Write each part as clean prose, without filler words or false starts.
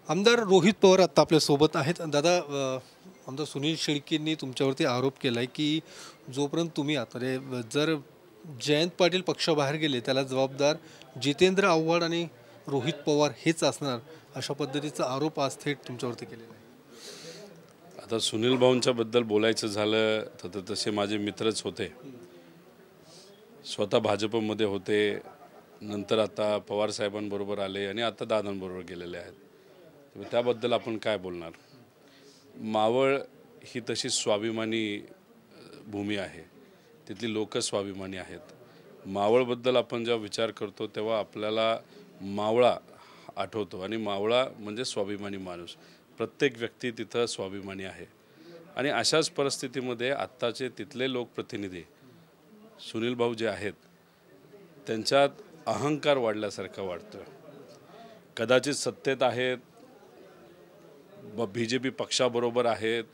आमदार रोहित पवार आता आपल्या सोबत आहेत. दादा, आमदार सुनील शेळकेंनी तुमच्यावरती आरोप केलाय की जोपर्यंत तुम्ही आता जर जयंत पाटील पक्षाबाहेर गेले त्याला जबाबदार जितेंद्र आव्हाड आणि रोहित पवार हेच असणार, अशा पद्धतीचा आरोप आज थेट तुमच्यावरती केलेला आहे. आता सुनील भाऊंच्या बद्दल बोलायचं झालं तर तसे माझे मित्रच होते. स्वतः भाजपमध्ये होते, नंतर आता पवार साहेबांबरोबर आले आणि आता दादांबरोबर गेलेले आहेत. त्याबद्दल आपण काय बोलणार. मावळ ही तशी स्वाभिमानी भूमी आहे, तिथली लोक स्वाभिमानी आहेत. मावळबद्दल आपण जेव्हा विचार करतो तेव्हा आपल्याला मावळा आठवतो आणि मावळा म्हणजे स्वाभिमानी माणूस. प्रत्येक व्यक्ती तिथं स्वाभिमानी आहे. आणि अशाच परिस्थितीमध्ये आत्ताचे तिथले लोकप्रतिनिधी सुनील भाऊ जे आहेत त्यांच्यात अहंकार वाढल्यासारखं वाटतं. कदाचित सत्तेत आहेत, BJP पक्षाबरोबर आहेत,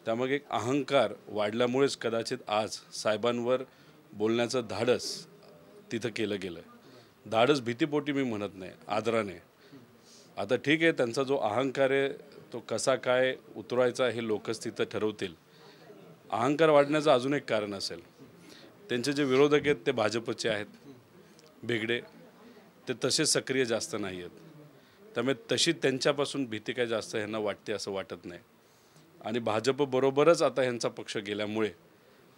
त्यामुळे एक अहंकार वाढल्यामुळेच कदाचित आज साहेबांवर बोलण्याचं धाडस तिथं केलं गेलं. धाडस भीतीपोटी मी म्हणत नाही, आदराने. आता ठीक आहे, त्यांचा जो अहंकार आहे तो कसा काय उतरवायचा हे लोकच तिथं ठरवतील. अहंकार वाढण्याचं अजून एक कारण असेल, त्यांचे जे विरोधक आहेत ते भाजपचे आहेत, बेगडे, ते तसे सक्रिय जास्त नाही आहेत. त्यामुळे तशी त्यांच्यापासून भीती काय जास्त ह्यांना वाटते असं वाटत नाही. आणि भाजपबरोबरच आता ह्यांचा पक्ष गेल्यामुळे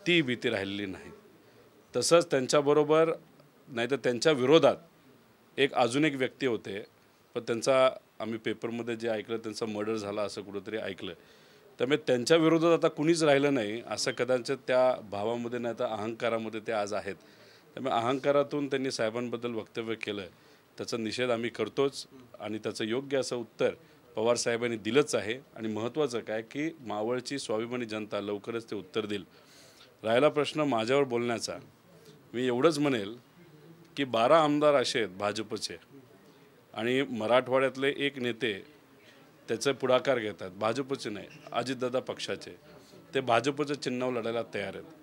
ती भीती राहिलेली नाही. तसंच त्यांच्याबरोबर नाही तर त्यांच्या विरोधात अजून एक व्यक्ती होते, पण त्यांचा आम्ही पेपरमध्ये जे ऐकलं त्यांचा मर्डर झाला असं कुठंतरी ऐकलं. त्यामुळे त्यांच्या विरोधात आता कुणीच राहिलं नाही असं कदाचित त्या भावामध्ये नाही तर अहंकारामध्ये ते आज आहेत. त्यामुळे अहंकारातून त्यांनी साहेबांबद्दल वक्तव्य केलं, त्याचा निषेध आम्ही करतोच. आणि त्याचं योग्य असं उत्तर पवार साहेबांनी दिलंच आहे. आणि महत्त्वाचं काय की मावळची स्वाभिमानी जनता लवकरच ते उत्तर देईल. राहिला प्रश्न माझ्यावर बोलण्याचा, मी एवढंच म्हणेल की 12 आमदार असे आहेत भाजपचे आणि मराठवाड्यातले एक नेते त्याचं पुढाकार घेतात, भाजपचे नाही, अजितदादा पक्षाचे. ते भाजपचं चिन्हावर लढायला तयार आहेत.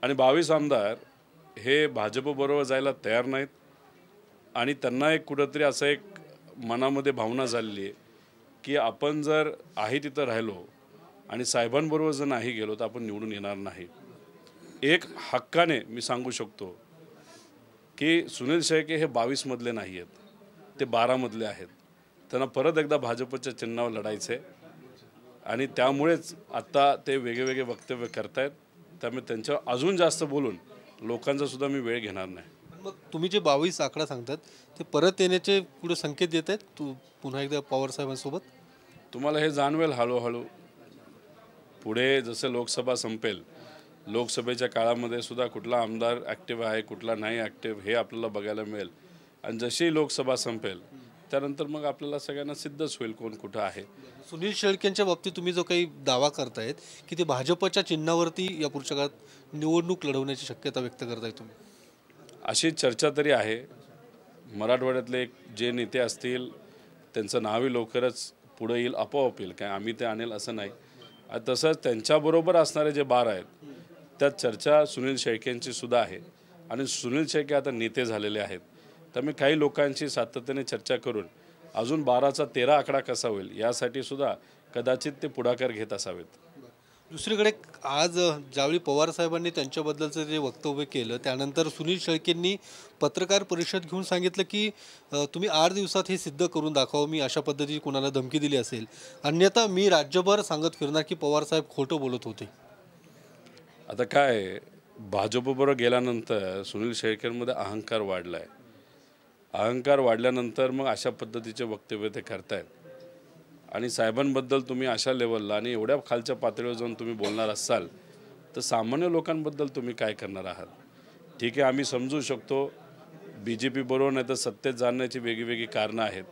आणि 22 आमदार हे भाजपबरोबर जायला तयार नाहीत. आणि त्यांना कुठंतरी असं एक मनामध्ये भावना झालेली आहे की आपण जर आहे तिथं राहिलो आणि साहेबांबरोबर जर नाही गेलो तर आपण निवडून येणार नाही. एक हक्काने मी सांगू शकतो की सुनील शेळके हे 22 मधले नाही आहेत, ते 12 मधले आहेत. त्यांना परत एकदा भाजपच्या चिन्हावर लढायचं आहे आणि त्यामुळेच आत्ता ते वेगवेगळे वक्तव्य करतायत. त्यामुळे त्यांच्यावर अजून जास्त बोलून लोकांचा सुद्धा मी वेळ घेणार नाही. मग तुम्ही जे 22 आकडा सांगतात ते परत येण्याचे पुढे संकेत देत आहेत पुन्हा एकदा पवार साहेबांसोबत? तुम्हाला हे जाणवेल हळूहळू. पुढे जसं लोकसभा संपेल, लोकसभेच्या काळामध्ये सुद्धा कुठला आमदार ॲक्टिव्ह आहे कुठला नाही ॲक्टिव्ह हे आपल्याला बघायला मिळेल. आणि जशी लोकसभा संपेल त्यानंतर मग आपल्याला सगळ्यांना सिद्धच होईल कोण कुठं आहे. सुनील शेळकेंच्या बाबतीत तुम्ही जो काही दावा करतायत की ते भाजपच्या चिन्हावरती या पुढच्या काळात निवडणूक लढवण्याची शक्यता व्यक्त करताय तुम्ही, अशी चर्चा तरी आहे. मराठवाड्यातले जे नेते असतील त्यांचं नावही लवकरच पुढं येईल, आपोआप येईल, काय आम्ही ते आणेल असं नाही. तसंच त्यांच्याबरोबर असणारे जे 12 आहेत त्यात चर्चा सुनील शेळकेंची सुद्धा आहे. आणि सुनील शेळके आता नेते झालेले आहेत, त्यामुळे काही लोकांशी सातत्याने चर्चा करून अजून 12चा 13 आकडा कसा होईल यासाठी सुद्धा कदाचित ते पुढाकार घेत असावेत. दुसरीकडे आज ज्यावेळी पवार साहेबांनी त्यांच्याबद्दलचं जे वक्तव्य केलं त्यानंतर सुनील शेळकेंनी पत्रकार परिषद घेऊन सांगितलं की तुम्ही 8 दिवसात हे सिद्ध करून दाखवा, मी अशा पद्धतीची कोणाला धमकी दिली असेल, अन्यथा मी राज्यभर सांगत फिरणार की पवार साहेब खोटं बोलत होते. आता काय, भाजपबरोबर गेल्यानंतर सुनील शेळकेंमध्ये अहंकार वाढला आहे. अहंकार वाढल्यानंतर मग अशा पद्धतीचे वक्तव्य ते करतायत. आणि साहेबांबद्दल तुम्ही अशा लेवलला आणि एवढ्या खालच्या पातळीवर जाऊन तुम्ही बोलणार असाल तर सामान्य लोकांबद्दल तुम्ही काय करणार आहात. ठीक आहे, आम्ही समजू शकतो BJP बरोबर नाही तर सत्तेत जाण्याची वेगळी कारणं आहेत.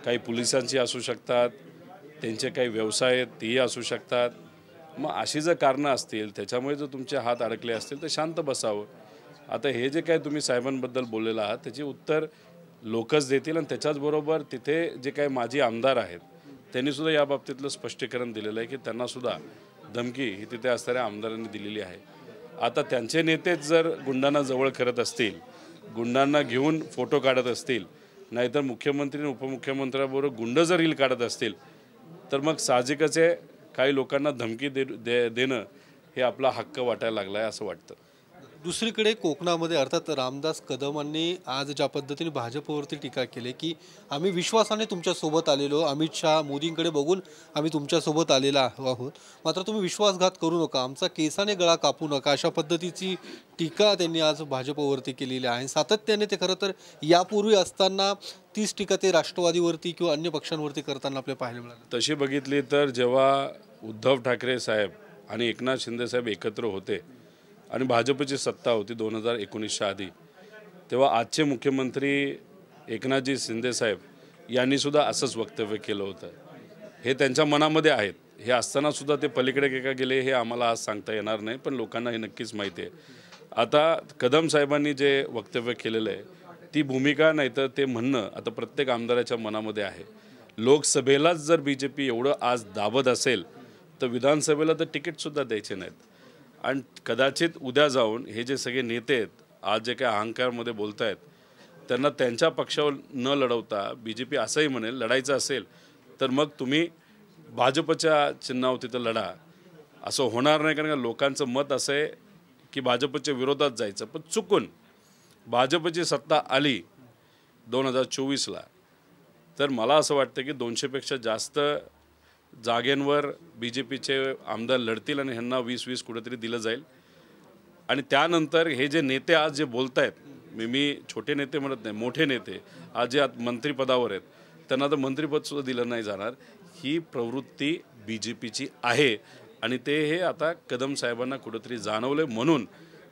काही पोलिसांची असू शकतात, त्यांचे काही व्यवसाय आहेत तेही असू शकतात. मग अशी जर कारणं असतील त्याच्यामुळे जर तुमचे हात अडकले असतील तर शांत बसावं. आता हे जे काय तुम्ही साहेबांबद्दल बोललेलं आहात त्याचे उत्तर लोकच देतील. आणि त्याच्याचबरोबर तिथे जे काही माजी आमदार आहेत त्यांनीसुद्धा या बाबतीतलं स्पष्टीकरण दिलेलं आहे की त्यांनासुद्धा धमकी ही तिथे असणाऱ्या आमदारांनी दिलेली आहे. आता त्यांचे नेतेच जर गुंडांना जवळ करत असतील, गुंडांना घेऊन फोटो काढत असतील नाहीतर मुख्यमंत्री आणि उपमुख्यमंत्र्यांबरोबर गुंड जर रील काढत असतील तर मग साहजिकच आहे काही लोकांना धमकी देणं हे आपला हक्क वाटायला लागला आहे असं वाटतं. दुसरीकडे कोकणामध्ये अर्थात रामदास कदमांनी आज ज्या पद्धतीने भाजपवरती टीका केली की आम्ही विश्वासाने तुमच्यासोबत आलेलो, अमित शहा मोदींकडे बघून आम्ही तुमच्यासोबत आलेला आहोत, मात्र तुम्ही विश्वासघात करू नका, आमचा केसाने गळा कापू नका, अशा पद्धतीची टीका त्यांनी आज भाजपवरती केलेली आहे. सातत्याने ते खरं तर यापूर्वी असताना तीच टीका ते राष्ट्रवादीवरती किंवा अन्य पक्षांवरती करताना आपल्याला पाहायला मिळाली. तशी बघितली तर जेव्हा उद्धव ठाकरे साहेब आणि एकनाथ शिंदे साहेब एकत्र होते आणि भाजपची सत्ता होती 2019च्या आधी, तेव्हा आजचे मुख्यमंत्री एकनाथजी शिंदे साहेब यांनी सुद्धा असंच वक्तव्य केलं होतं. हे त्यांच्या मनामध्ये आहेत. हे असताना सुद्धा ते पलीकडे का गेले हे आम्हाला आज सांगता येणार नाही, पण लोकांना हे नक्कीच माहिती आहे. आता कदम साहेबांनी जे वक्तव्य केलेलं आहे ती भूमिका नाही तर ते म्हणणं आता प्रत्येक आमदाराच्या मनामध्ये आहे. लोकसभेलाच जर BJP एवढं आज दाबत असेल तर विधानसभेला तर तिकीटसुद्धा द्यायचे नाहीत. आणि कदाचित उद्या जाऊन हे जे सगळे नेते आहेत आज जे काही अहंकारमध्ये बोलत आहेत त्यांना त्यांच्या पक्षावर न लढवता BJP असंही म्हणेल लढायचं असेल तर मग तुम्ही भाजपच्या चिन्हावर तिथं लढा. असं होणार नाही, कारण का लोकांचं मत असं आहे की भाजपच्या विरोधात जायचं. पण चुकून भाजपची सत्ता आली 2024ला तर मला असं वाटतं की 200पेक्षा जास्त जागेंवर BJPचे आमदार लढतील आणि ह्यांना 20-20 कुठेतरी दिलं जाईल. आणि त्यानंतर हे जे नेते आज जे बोलत आहेत, मी छोटे नेते म्हणत नाही, मोठे नेते आज जे मंत्रिपदावर आहेत त्यांना तर मंत्रिपदसुद्धा दिलं नाही जाणार. ही प्रवृत्ती BJPची आहे आणि ते हे आता कदम साहेबांना कुठेतरी जाणवलं. म्हणून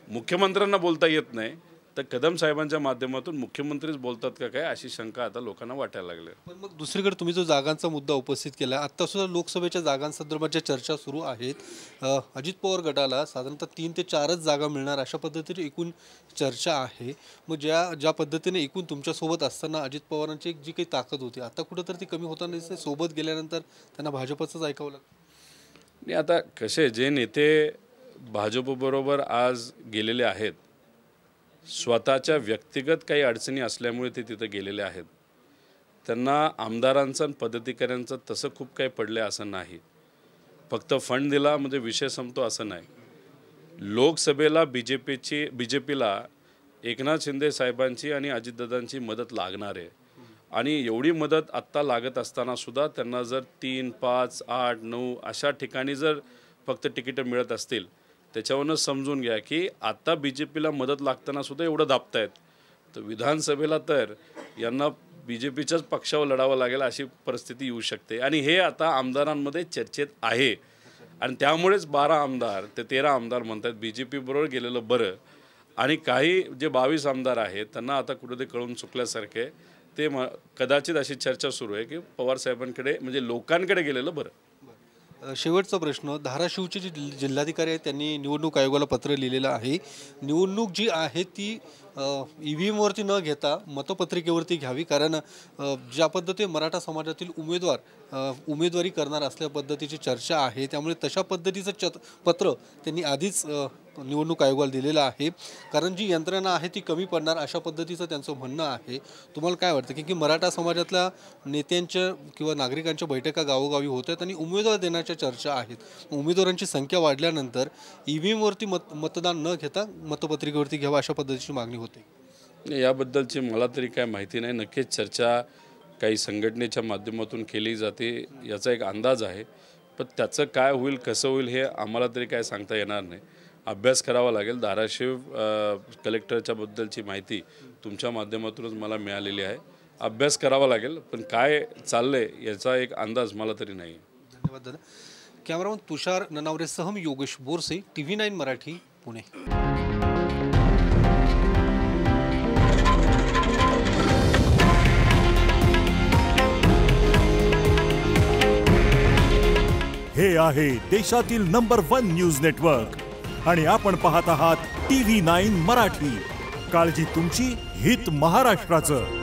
मुख्यमंत्र्यांना बोलता येत नाही तर कदम साहेबांच्या माध्यमातून मुख्यमंत्रीच बोलतात का काय अशी शंका आता लोकांना वाटायला लागली. पण मग दुसरीकडे तुम्ही जो जागांचा मुद्दा उपस्थित केला, आत्ता सुद्धा लोकसभेच्या जागांसंदर्भाच्या चर्चा सुरू आहेत. अजित पवार गटाला साधारणतः 3 ते 4च जागा मिळणार अशा पद्धतीने एकूण चर्चा आहे. मग ज्या पद्धतीने एकूण तुमच्यासोबत असताना अजित पवारांची जी काही ताकद होती आता कुठंतरी ती कमी होताना दिसते, सोबत गेल्यानंतर त्यांना भाजपचंच ऐकावं लागतं. नाही, आता कसे जे नेते भाजपबरोबर आज गेलेले आहेत स्वतःच्या व्यक्तिगत काही अडचणी असल्यामुळे ते तिथं गेलेले आहेत. त्यांना आमदारांचं आणि पदाधिकाऱ्यांचं तसं खूप काही पडलं असं नाही. फक्त फंड दिला म्हणजे विषय संपतो असं नाही. लोकसभेला BJPला एकनाथ शिंदे साहेबांची आणि अजितदादांची मदत लागणार आहे. आणि एवढी मदत आत्ता लागत असताना सुद्धा त्यांना जर 3, 5, 8, 9 अशा ठिकाणी जर फक्त तिकीटं मिळत असतील त्याच्यावरनं समजून घ्या की आता BJPला मदत लागताना सुद्धा एवढं दाबतायत तर विधानसभेला तर यांना BJPच्याच पक्षावर लढावं लागेल अशी परिस्थिती येऊ शकते. आणि हे आता आमदारांमध्ये चर्चेत आहे आणि त्यामुळेच 12 आमदार ते 13 आमदार म्हणतात BJP बरोबर गेलेलं बरं. आणि काही जे 22 आमदार आहेत त्यांना आता कुठेतरी कळून चुकल्यासारखे ते कदाचित अशी चर्चा सुरू आहे की पवारसाहेबांकडे म्हणजे लोकांकडे गेलेलं बरं. शेवटचा प्रश्न, धाराशिवचे जे जिल्हाधिकारी आहेत त्यांनी निवडणूक आयोगाला पत्र लिहिलेलं आहे. निवडणूक जी आहे ती EVMवरती न घेता मतपत्रिकेवरती घ्यावी, कारण ज्या पद्धतीने मराठा समाजातील उमेदवारी करणार असल्या पद्धतीची चर्चा आहे. त्यामुळे तशा पद्धतीचं पत्र त्यांनी आधीच निवडणूक आयोगाला दिलेलं आहे, कारण जी यंत्रणा आहे ती कमी पडणार अशा पद्धतीचं त्यांचं म्हणणं आहे. तुम्हाला काय वाटतं की मराठा समाजातल्या नेत्यांच्या किंवा नागरिकांच्या बैठका गावोगावी होत आहेत आणि उमेदवार देण्याच्या चर्चा आहेत. उमेदवारांची संख्या वाढल्यानंतर EVMवरती मतदान न घेता मतपत्रिकेवरती घ्यावं अशा पद्धतीची मागणी होते. याबद्दलची मला तरी काय माहिती नाही. नक्कीच चर्चा काही संघटनेच्या माध्यमातून केली जाते याचा एक अंदाज आहे, पण त्याचं काय होईल कसं होईल हे आम्हाला तरी काय सांगता येणार नाही. अभ्यास करावा लागेल. धाराशिव कलेक्टरच्या बद्दलची माहिती तुमच्या माध्यमातूनच मला मिळालेली आहे. अभ्यास करावा लागेल, पण काय चाललंय याचा एक अंदाज मला तरी नाही. धन्यवाद दादा. कॅमेरामन तुषार ननावरेसह मी योगेश बोरसे, TV9 मराठी, पुणे. हे आहे देशातील नंबर 1 न्यूज नेटवर्क आणि आपण पाहत आहात TV9 मराठी. काळजी तुमची, हित महाराष्ट्राचं.